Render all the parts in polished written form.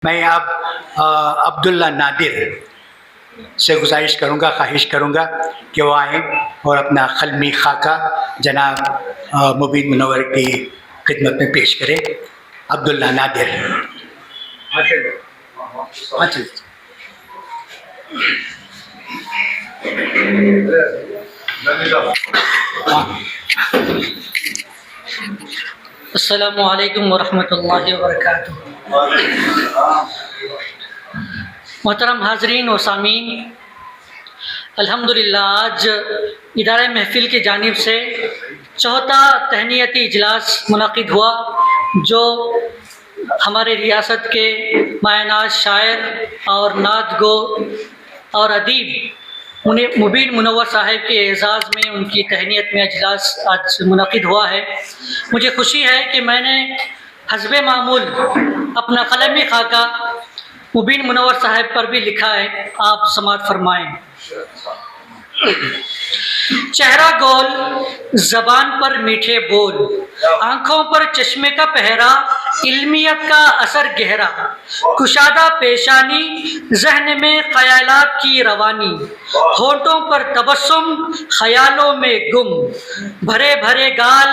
میں اب عبداللہ نادر سے گزارش کروں گا، خواہش کروں گا کہ وہ آئیں اور اپنا قلمی خاکہ جناب مبین منور کی خدمت میں پیش کریں۔ عبداللہ نادر۔ السلام علیکم ورحمۃ اللہ وبرکاتہ۔ محترم حاضرین و سامعین، الحمدللہ آج ادارہ محفل کی جانب سے چوتھا تہنیتی اجلاس منعقد ہوا، جو ہمارے ریاست کے مایہ ناز شاعر اور نعت گو اور ادیب مبین منور صاحب کے اعزاز میں ان کی تہنیت میں اجلاس آج منعقد ہوا ہے۔ مجھے خوشی ہے کہ میں نے حسب معمول اپنا قلمی خاکہ مبین منور صاحب پر بھی لکھا ہے، آپ سماعت فرمائیں۔ چہرہ گول، زبان پر میٹھے بول، آنکھوں پر چشمے کا پہرا، علمیت کا اثر گہرا، کشادہ پیشانی، ذہن میں خیالات کی روانی، ہونٹوں پر تبسم، خیالوں میں گم، بھرے بھرے گال،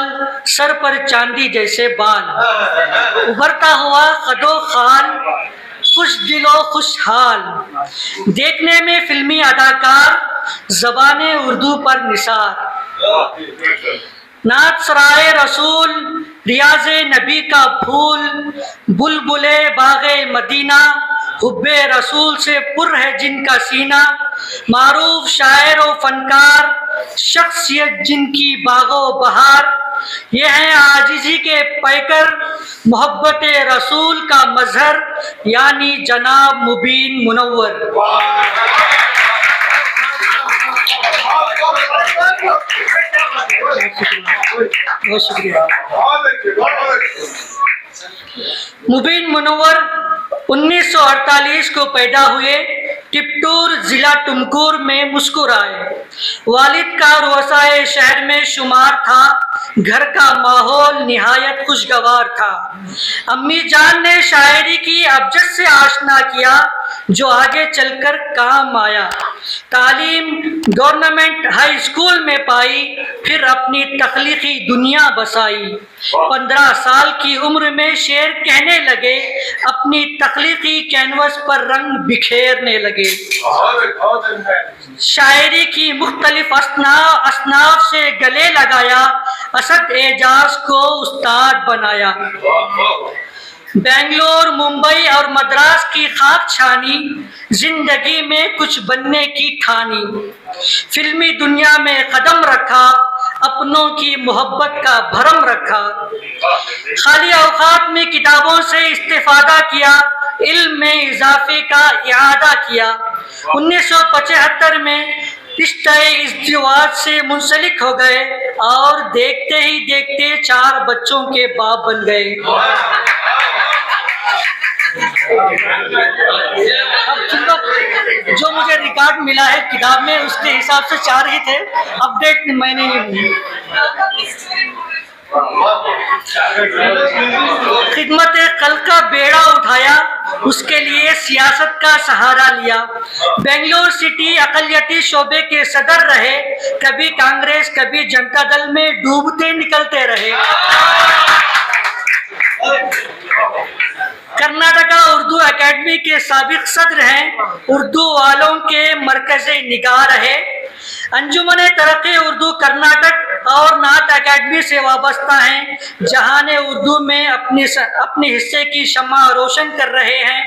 سر پر چاندی جیسے بال، ابھرتا ہوا قد و خال، خوش دل و خوشحال، دیکھنے میں فلمی اداکار، زبان اردو پر نثار، نعت سرائے رسول، ریاض نبی کا پھول، بلبل باغ مدینہ، حب رسول سے پر ہے جن کا سینہ، معروف شاعر و فنکار، شخصیت جن کی باغ و بہار، یہ ہیں عاجزی کے پیکر، محبت رسول کا مظہر، یعنی جناب مبین منور۔ بہت شکریہ۔ مبین منور 1948 کو پیدا ہوئے، ٹپٹور ضلع ٹمکور میں مسکرائے۔ والد کا روسائے شہر میں شمار تھا، گھر کا ماحول نہایت خوشگوار تھا۔ امی جان نے شاعری کی ابجد سے آشنا کیا، جو آگے چل کر کام آیا۔ تعلیم گورنمنٹ ہائی اسکول میں پائی، پھر اپنی تخلیقی دنیا بسائی۔ 15 سال کی عمر میں شعر کہنے لگے، اپنی تخلیقی کینوس پر رنگ بکھیرنے لگے۔ شاعری کی مختلف اصناف سے گلے لگایا، اسد اعجاز کو استاد بنایا۔ بنگلور، ممبئی اور مدراس کی خاک چھانی، زندگی میں کچھ بننے کی ٹھانی۔ فلمی دنیا میں قدم رکھا، اپنوں کی محبت کا بھرم رکھا۔ خالی اوقات میں کتابوں سے استفادہ کیا، علم میں اضافے کا اعادہ کیا۔ 1975 میں رشتہ ازدواج سے منسلک ہو گئے اور دیکھتے ہی دیکھتے 4 بچوں کے باپ بن گئے۔ جو مجھے ریکارڈ ملا ہے کتاب میں، اس کے حساب سے 4 ہی تھے، اپڈیٹ میں نے خدمت خلق کا بیڑا اٹھایا، اس کے لیے سیاست کا سہارا لیا۔ بنگلور سٹی اقلیتی شعبے کے صدر رہے، کبھی کانگریس کبھی جنتا دل میں ڈوبتے نکلتے رہے۔ کرناٹکا اردو اکیڈمی کے سابق صدر ہیں، اردو والوں کے مرکز نگاہ رہے۔ انجمن ترقی اردو کرناٹک اور نعت اکیڈمی سے وابستہ ہیں، جہان اردو میں اپنے حصے کی شمع روشن کر رہے ہیں۔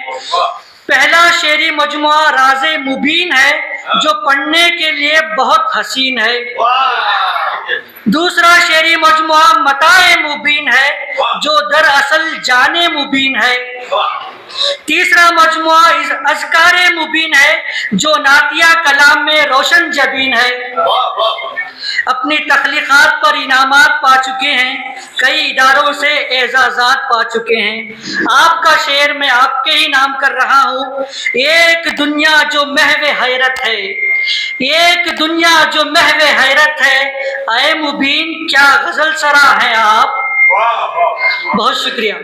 پہلا شعری مجموعہ راز مبین ہے، جو پڑھنے کے لیے بہت حسین ہے۔ دوسرا شعری مجموعہ متاع مبین ہے، جو دراصل جان مبین ہے۔ تیسرا مجموعہ اذکار مبین ہے، جو نعتیہ کلام میں روشن جبین ہے۔ اپنی تخلیقات پر انعامات پا چکے ہیں، کئی اداروں سے اعزازات پا چکے ہیں۔ آپ کا شعر میں آپ کے ہی نام کر رہا ہوں۔ ایک دنیا جو محو حیرت ہے، ایک دنیا جو محو حیرت ہے، اے مبین کیا غزل سرا ہیں آپ۔ بہت شکریہ۔